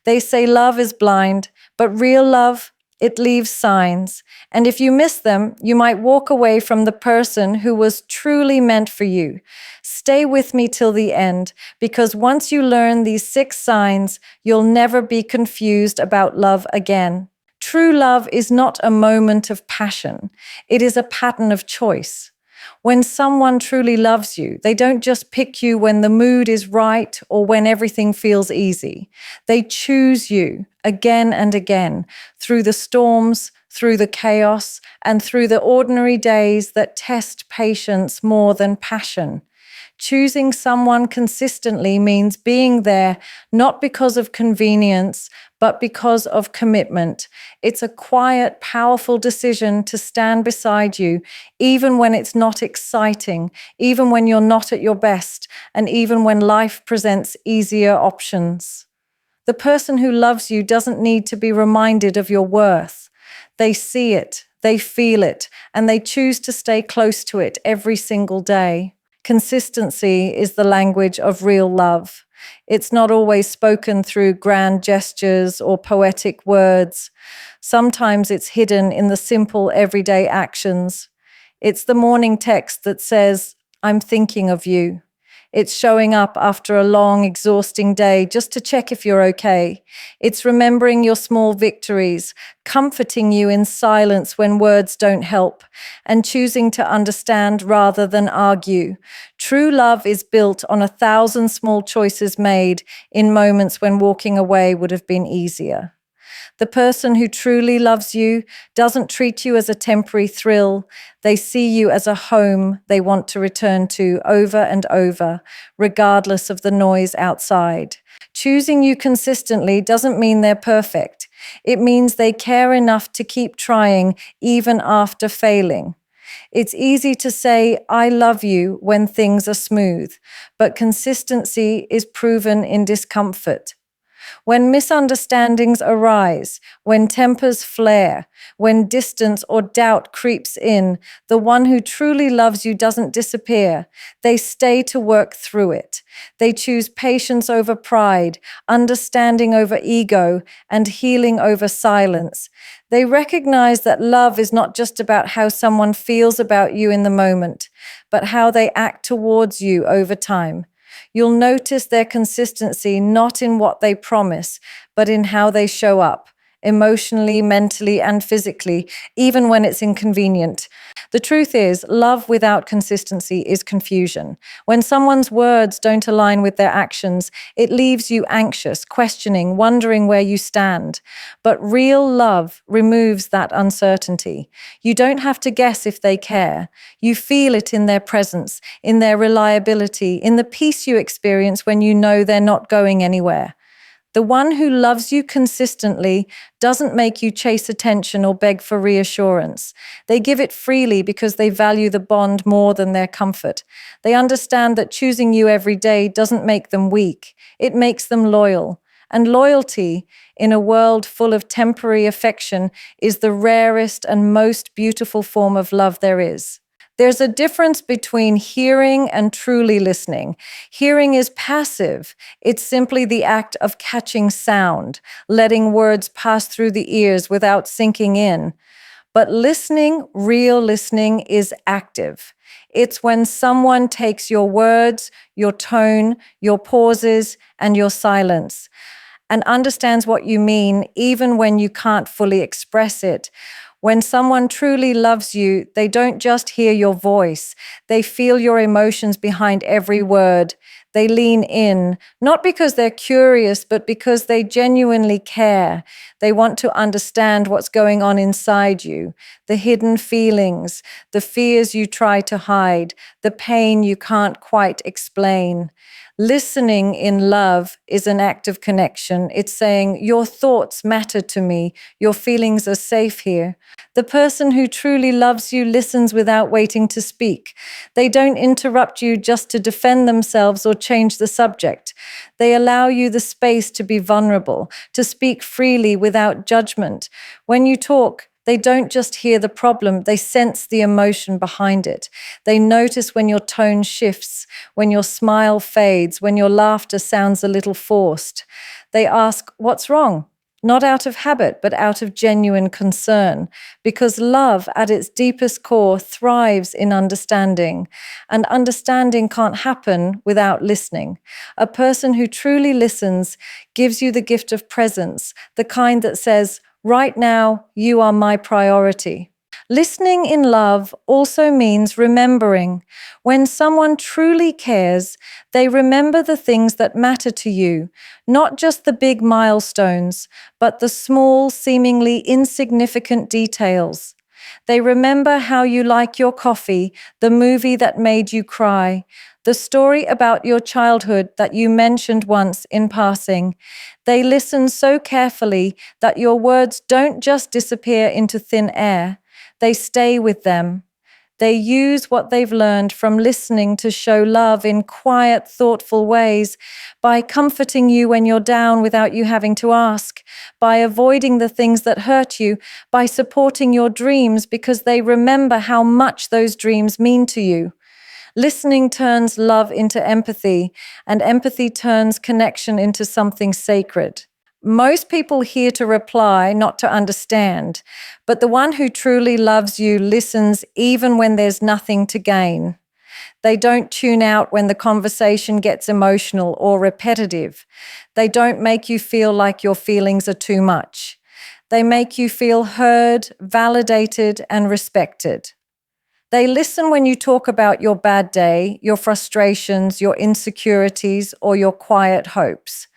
They say love is blind, but real love, it leaves signs. And if you miss them, you might walk away from the person who was truly meant for you. Stay with me till the end, because once you learn these 6 signs, you'll never be confused about love again. True love is not a moment of passion. It is a pattern of choice. When someone truly loves you, they don't just pick you when the mood is right or when everything feels easy. They choose you again and again, through the storms, through the chaos, and through the ordinary days that test patience more than passion. Choosing someone consistently means being there not because of convenience, but because of commitment. It's a quiet, powerful decision to stand beside you, even when it's not exciting, even when you're not at your best, and even when life presents easier options. The person who loves you doesn't need to be reminded of your worth. They see it, they feel it, and they choose to stay close to it every single day. Consistency is the language of real love. It's not always spoken through grand gestures or poetic words. Sometimes it's hidden in the simple everyday actions. It's the morning text that says, "I'm thinking of you." It's showing up after a long, exhausting day just to check if you're okay. It's remembering your small victories, comforting you in silence when words don't help, and choosing to understand rather than argue. True love is built on 1,000 small choices made in moments when walking away would have been easier. The person who truly loves you doesn't treat you as a temporary thrill. They see you as a home they want to return to over and over, regardless of the noise outside. Choosing you consistently doesn't mean they're perfect. It means they care enough to keep trying even after failing. It's easy to say, "I love you," when things are smooth, but consistency is proven in discomfort. When misunderstandings arise, when tempers flare, when distance or doubt creeps in, the one who truly loves you doesn't disappear. They stay to work through it. They choose patience over pride, understanding over ego, and healing over silence. They recognize that love is not just about how someone feels about you in the moment, but how they act towards you over time. You'll notice their consistency not in what they promise, but in how they show up, emotionally, mentally, and physically, even when it's inconvenient. The truth is, love without consistency is confusion. When someone's words don't align with their actions, it leaves you anxious, questioning, wondering where you stand. But real love removes that uncertainty. You don't have to guess if they care. You feel it in their presence, in their reliability, in the peace you experience when you know they're not going anywhere. The one who loves you consistently doesn't make you chase attention or beg for reassurance. They give it freely because they value the bond more than their comfort. They understand that choosing you every day doesn't make them weak. It makes them loyal. And loyalty, in a world full of temporary affection, is the rarest and most beautiful form of love there is. There's a difference between hearing and truly listening. Hearing is passive. It's simply the act of catching sound, letting words pass through the ears without sinking in. But listening, real listening, is active. It's when someone takes your words, your tone, your pauses, and your silence, and understands what you mean even when you can't fully express it. When someone truly loves you, they don't just hear your voice. They feel your emotions behind every word. They lean in, not because they're curious, but because they genuinely care. They want to understand what's going on inside you, the hidden feelings, the fears you try to hide, the pain you can't quite explain. Listening in love is an act of connection. It's saying, "Your thoughts matter to me. Your feelings are safe here." The person who truly loves you listens without waiting to speak. They don't interrupt you just to defend themselves or change the subject. They allow you the space to be vulnerable, to speak freely without judgment. When you talk, They don't just hear the problem, they sense the emotion behind it. They notice when your tone shifts, when your smile fades, when your laughter sounds a little forced. They ask, "What's wrong?" Not out of habit, but out of genuine concern, because love at its deepest core thrives in understanding, and understanding can't happen without listening. A person who truly listens gives you the gift of presence, the kind that says, "Right now, you are my priority." Listening in love also means remembering. When someone truly cares, they remember the things that matter to you, not just the big milestones, but the small, seemingly insignificant details. They remember how you like your coffee, the movie that made you cry, the story about your childhood that you mentioned once in passing. They listen so carefully that your words don't just disappear into thin air. They stay with them. They use what they've learned from listening to show love in quiet, thoughtful ways, by comforting you when you're down without you having to ask, by avoiding the things that hurt you, by supporting your dreams because they remember how much those dreams mean to you. Listening turns love into empathy, and empathy turns connection into something sacred. Most people hear to reply, not to understand, but the one who truly loves you listens even when there's nothing to gain. They don't tune out when the conversation gets emotional or repetitive. They don't make you feel like your feelings are too much. They make you feel heard, validated, and respected. They listen when you talk about your bad day, your frustrations, your insecurities, or your quiet hopes.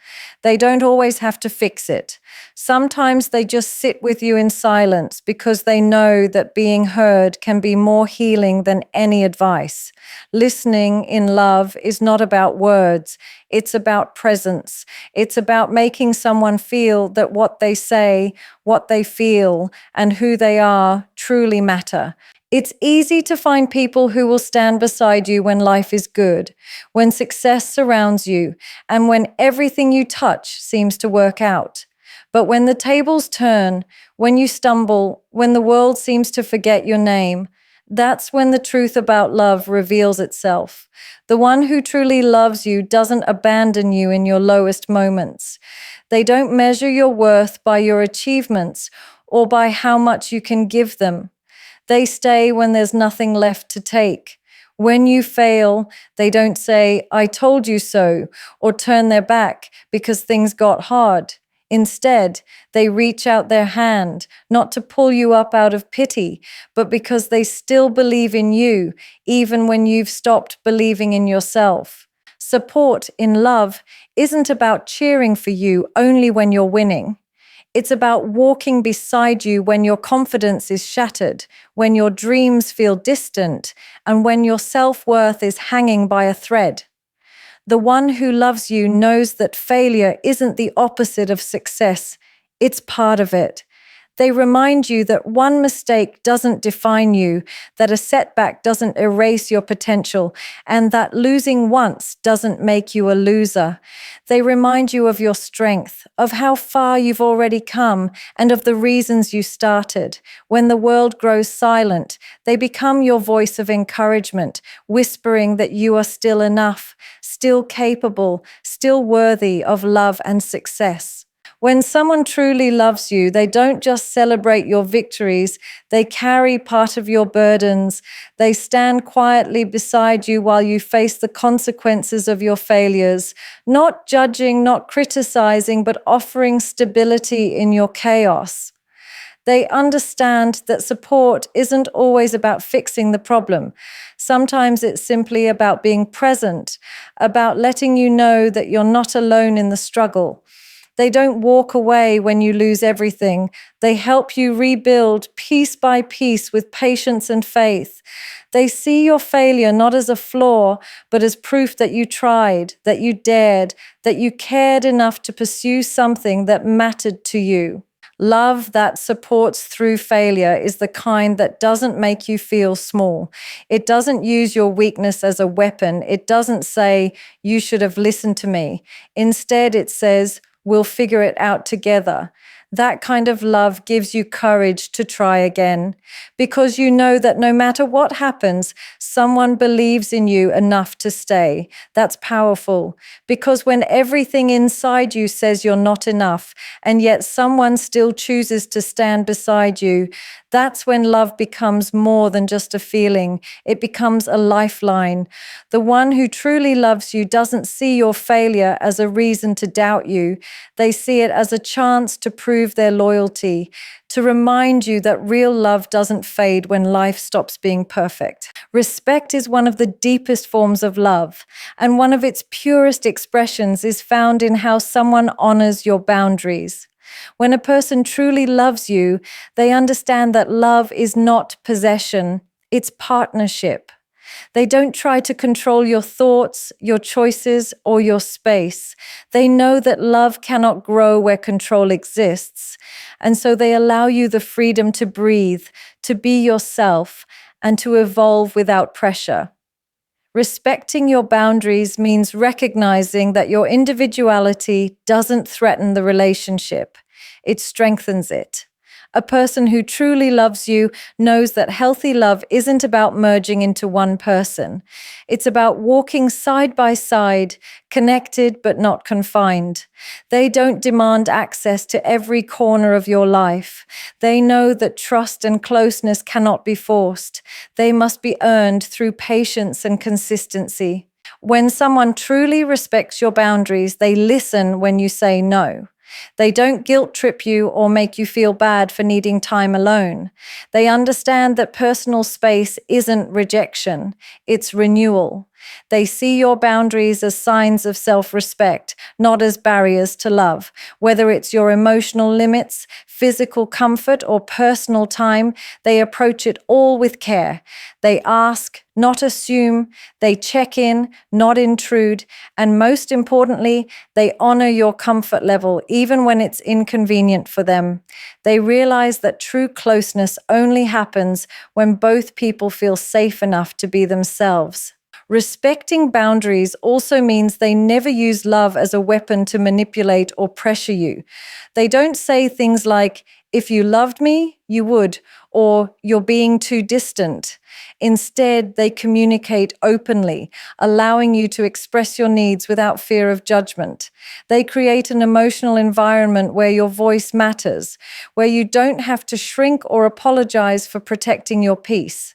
They don't always have to fix it. Sometimes they just sit with you in silence because they know that being heard can be more healing than any advice. Listening in love is not about words. It's about presence. It's about making someone feel that what they say, what they feel, and who they are truly matter. It's easy to find people who will stand beside you when life is good, when success surrounds you, and when everything you touch seems to work out. But when the tables turn, when you stumble, when the world seems to forget your name, that's when the truth about love reveals itself. The one who truly loves you doesn't abandon you in your lowest moments. They don't measure your worth by your achievements or by how much you can give them. They stay when there's nothing left to take. When you fail, they don't say, "I told you so," or turn their back because things got hard. Instead, they reach out their hand, not to pull you up out of pity, but because they still believe in you, even when you've stopped believing in yourself. Support in love isn't about cheering for you only when you're winning. It's about walking beside you when your confidence is shattered, when your dreams feel distant, and when your self-worth is hanging by a thread. The one who loves you knows that failure isn't the opposite of success, it's part of it. They remind you that one mistake doesn't define you, that a setback doesn't erase your potential, and that losing once doesn't make you a loser. They remind you of your strength, of how far you've already come, and of the reasons you started. When the world grows silent, they become your voice of encouragement, whispering that you are still enough, still capable, still worthy of love and success. When someone truly loves you, they don't just celebrate your victories, they carry part of your burdens. They stand quietly beside you while you face the consequences of your failures, not judging, not criticizing, but offering stability in your chaos. They understand that support isn't always about fixing the problem. Sometimes it's simply about being present, about letting you know that you're not alone in the struggle. They don't walk away when you lose everything. They help you rebuild piece by piece with patience and faith. They see your failure not as a flaw, but as proof that you tried, that you dared, that you cared enough to pursue something that mattered to you. Love that supports through failure is the kind that doesn't make you feel small. It doesn't use your weakness as a weapon. It doesn't say, "You should have listened to me." Instead, it says, "We'll figure it out together." That kind of love gives you courage to try again because you know that no matter what happens, someone believes in you enough to stay. That's powerful because when everything inside you says you're not enough and yet someone still chooses to stand beside you, that's when love becomes more than just a feeling. It becomes a lifeline. The one who truly loves you doesn't see your failure as a reason to doubt you. They see it as a chance to prove their loyalty, to remind you that real love doesn't fade when life stops being perfect. Respect is one of the deepest forms of love, and one of its purest expressions is found in how someone honors your boundaries. When a person truly loves you, they understand that love is not possession, it's partnership. They don't try to control your thoughts, your choices, or your space. They know that love cannot grow where control exists. And so they allow you the freedom to breathe, to be yourself, and to evolve without pressure. Respecting your boundaries means recognizing that your individuality doesn't threaten the relationship. It strengthens it. A person who truly loves you knows that healthy love isn't about merging into one person. It's about walking side by side, connected but not confined. They don't demand access to every corner of your life. They know that trust and closeness cannot be forced. They must be earned through patience and consistency. When someone truly respects your boundaries, they listen when you say no. They don't guilt trip you or make you feel bad for needing time alone. They understand that personal space isn't rejection, it's renewal. They see your boundaries as signs of self-respect, not as barriers to love. Whether it's your emotional limits, physical comfort, or personal time, they approach it all with care. They ask, not assume. They check in, not intrude. And most importantly, they honor your comfort level, even when it's inconvenient for them. They realize that true closeness only happens when both people feel safe enough to be themselves. Respecting boundaries also means they never use love as a weapon to manipulate or pressure you. They don't say things like, "If you loved me, you would," or "You're being too distant." Instead, they communicate openly, allowing you to express your needs without fear of judgment. They create an emotional environment where your voice matters, where you don't have to shrink or apologize for protecting your peace.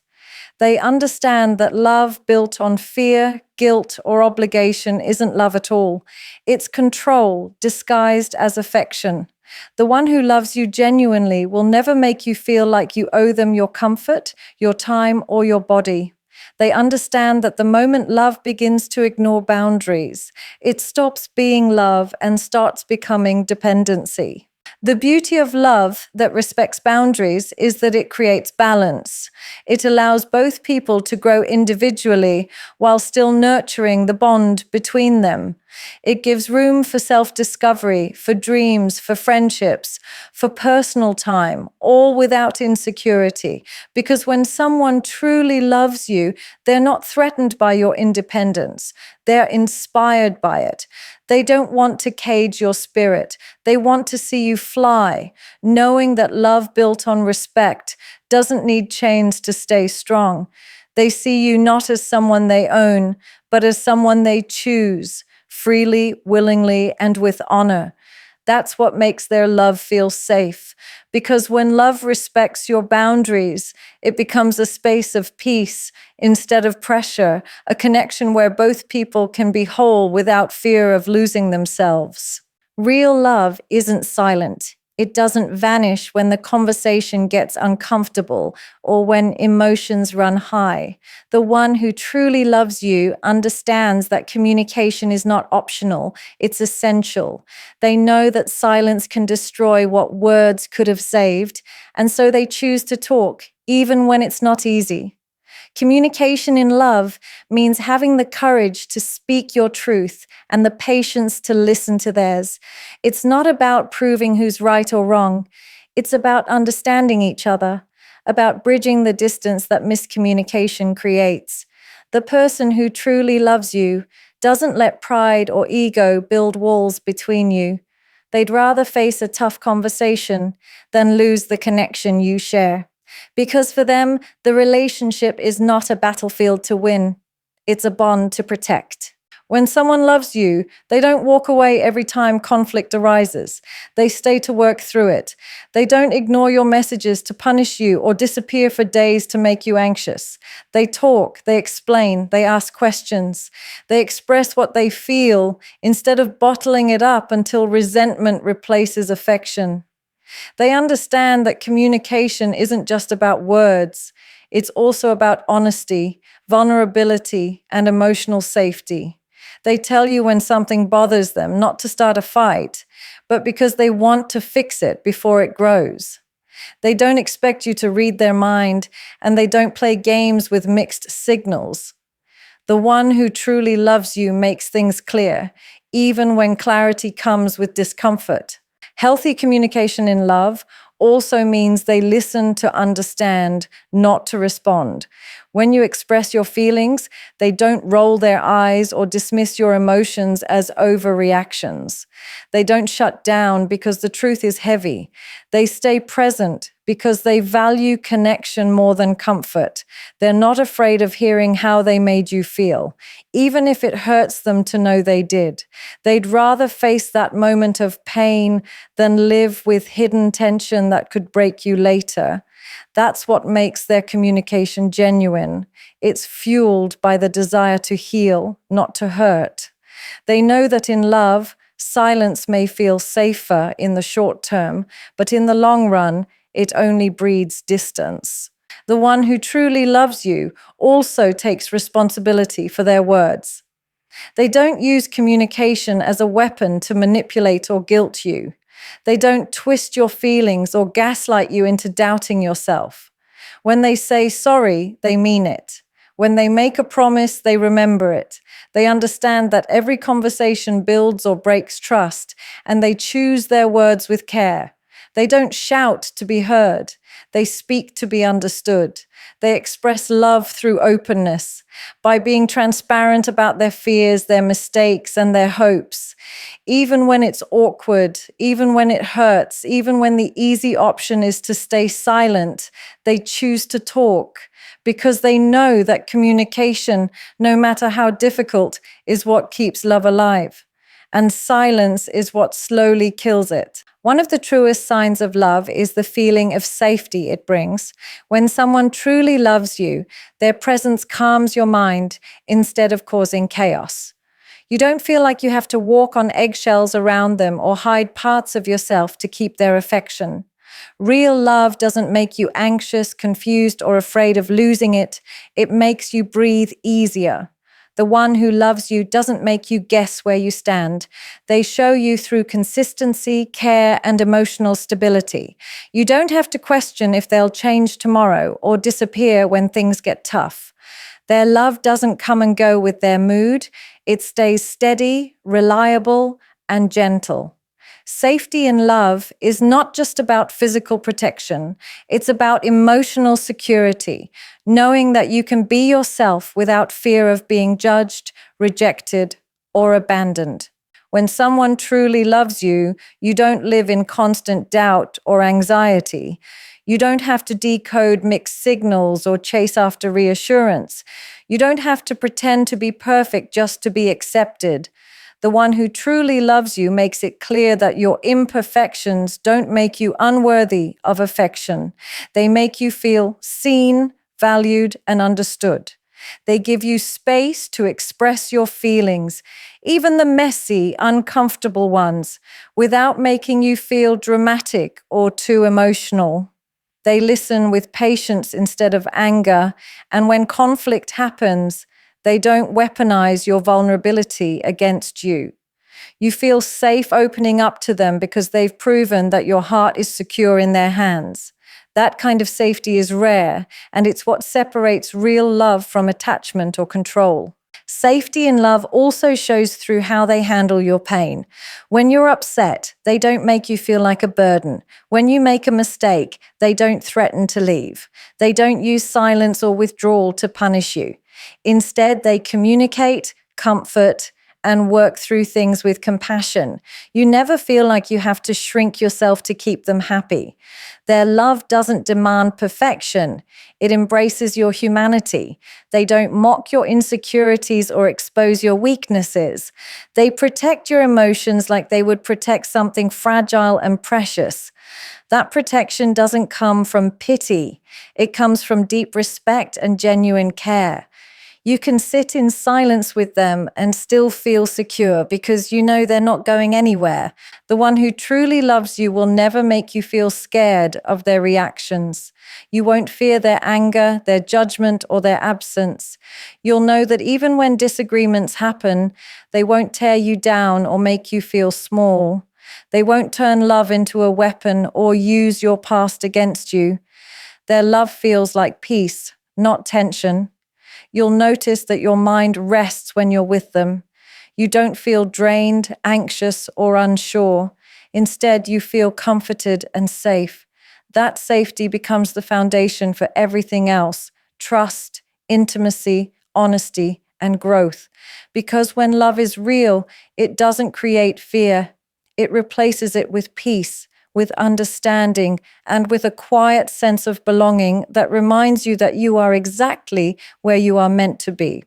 They understand that love built on fear, guilt, or obligation isn't love at all. It's control disguised as affection. The one who loves you genuinely will never make you feel like you owe them your comfort, your time, or your body. They understand that the moment love begins to ignore boundaries, it stops being love and starts becoming dependency. The beauty of love that respects boundaries is that it creates balance. It allows both people to grow individually while still nurturing the bond between them. It gives room for self-discovery, for dreams, for friendships, for personal time, all without insecurity. Because when someone truly loves you, they're not threatened by your independence. They're inspired by it. They don't want to cage your spirit. They want to see you fly, knowing that love built on respect doesn't need chains to stay strong. They see you not as someone they own, but as someone they choose, freely, willingly, and with honor. That's what makes their love feel safe. Because when love respects your boundaries, it becomes a space of peace instead of pressure, a connection where both people can be whole without fear of losing themselves. Real love isn't silent. It doesn't vanish when the conversation gets uncomfortable or when emotions run high. The one who truly loves you understands that communication is not optional, it's essential. They know that silence can destroy what words could have saved, and so they choose to talk, even when it's not easy. Communication in love means having the courage to speak your truth and the patience to listen to theirs. It's not about proving who's right or wrong. It's about understanding each other, about bridging the distance that miscommunication creates. The person who truly loves you doesn't let pride or ego build walls between you. They'd rather face a tough conversation than lose the connection you share. Because for them, the relationship is not a battlefield to win, it's a bond to protect. When someone loves you, they don't walk away every time conflict arises. They stay to work through it. They don't ignore your messages to punish you or disappear for days to make you anxious. They talk, they explain, they ask questions. They express what they feel instead of bottling it up until resentment replaces affection. They understand that communication isn't just about words. It's also about honesty, vulnerability, and emotional safety. They tell you when something bothers them, not to start a fight, but because they want to fix it before it grows. They don't expect you to read their mind, and they don't play games with mixed signals. The one who truly loves you makes things clear, even when clarity comes with discomfort. Healthy communication in love also means they listen to understand, not to respond. When you express your feelings, they don't roll their eyes or dismiss your emotions as overreactions. They don't shut down because the truth is heavy. They stay present because they value connection more than comfort. They're not afraid of hearing how they made you feel, even if it hurts them to know they did. They'd rather face that moment of pain than live with hidden tension that could break you later. That's what makes their communication genuine. It's fueled by the desire to heal, not to hurt. They know that in love, silence may feel safer in the short term, but in the long run, it only breeds distance. The one who truly loves you also takes responsibility for their words. They don't use communication as a weapon to manipulate or guilt you. They don't twist your feelings or gaslight you into doubting yourself. When they say sorry, they mean it. When they make a promise, they remember it. They understand that every conversation builds or breaks trust, and they choose their words with care. They don't shout to be heard. They speak to be understood. They express love through openness, by being transparent about their fears, their mistakes, and their hopes. Even when it's awkward, even when it hurts, even when the easy option is to stay silent, they choose to talk because they know that communication, no matter how difficult, is what keeps love alive. And silence is what slowly kills it. One of the truest signs of love is the feeling of safety it brings. When someone truly loves you, their presence calms your mind instead of causing chaos. You don't feel like you have to walk on eggshells around them or hide parts of yourself to keep their affection. Real love doesn't make you anxious, confused, or afraid of losing it. It makes you breathe easier. The one who loves you doesn't make you guess where you stand. They show you through consistency, care, and emotional stability. You don't have to question if they'll change tomorrow or disappear when things get tough. Their love doesn't come and go with their mood. It stays steady, reliable, and gentle. Safety in love is not just about physical protection. It's about emotional security, knowing that you can be yourself without fear of being judged, rejected, or abandoned. When someone truly loves you, you don't live in constant doubt or anxiety. You don't have to decode mixed signals or chase after reassurance. You don't have to pretend to be perfect just to be accepted. The one who truly loves you makes it clear that your imperfections don't make you unworthy of affection. They make you feel seen, valued, and understood. They give you space to express your feelings, even the messy, uncomfortable ones, without making you feel dramatic or too emotional. They listen with patience instead of anger, and when conflict happens, they don't weaponize your vulnerability against you. You feel safe opening up to them because they've proven that your heart is secure in their hands. That kind of safety is rare, and it's what separates real love from attachment or control. Safety in love also shows through how they handle your pain. When you're upset, they don't make you feel like a burden. When you make a mistake, they don't threaten to leave. They don't use silence or withdrawal to punish you. Instead, they communicate, comfort, and work through things with compassion. You never feel like you have to shrink yourself to keep them happy. Their love doesn't demand perfection. It embraces your humanity. They don't mock your insecurities or expose your weaknesses. They protect your emotions like they would protect something fragile and precious. That protection doesn't come from pity. It comes from deep respect and genuine care. You can sit in silence with them and still feel secure because you know they're not going anywhere. The one who truly loves you will never make you feel scared of their reactions. You won't fear their anger, their judgment, or their absence. You'll know that even when disagreements happen, they won't tear you down or make you feel small. They won't turn love into a weapon or use your past against you. Their love feels like peace, not tension. You'll notice that your mind rests when you're with them. You don't feel drained, anxious, or unsure. Instead, you feel comforted and safe. That safety becomes the foundation for everything else: trust, intimacy, honesty, and growth. Because when love is real, it doesn't create fear. It replaces it with peace, with understanding, and with a quiet sense of belonging that reminds you that you are exactly where you are meant to be.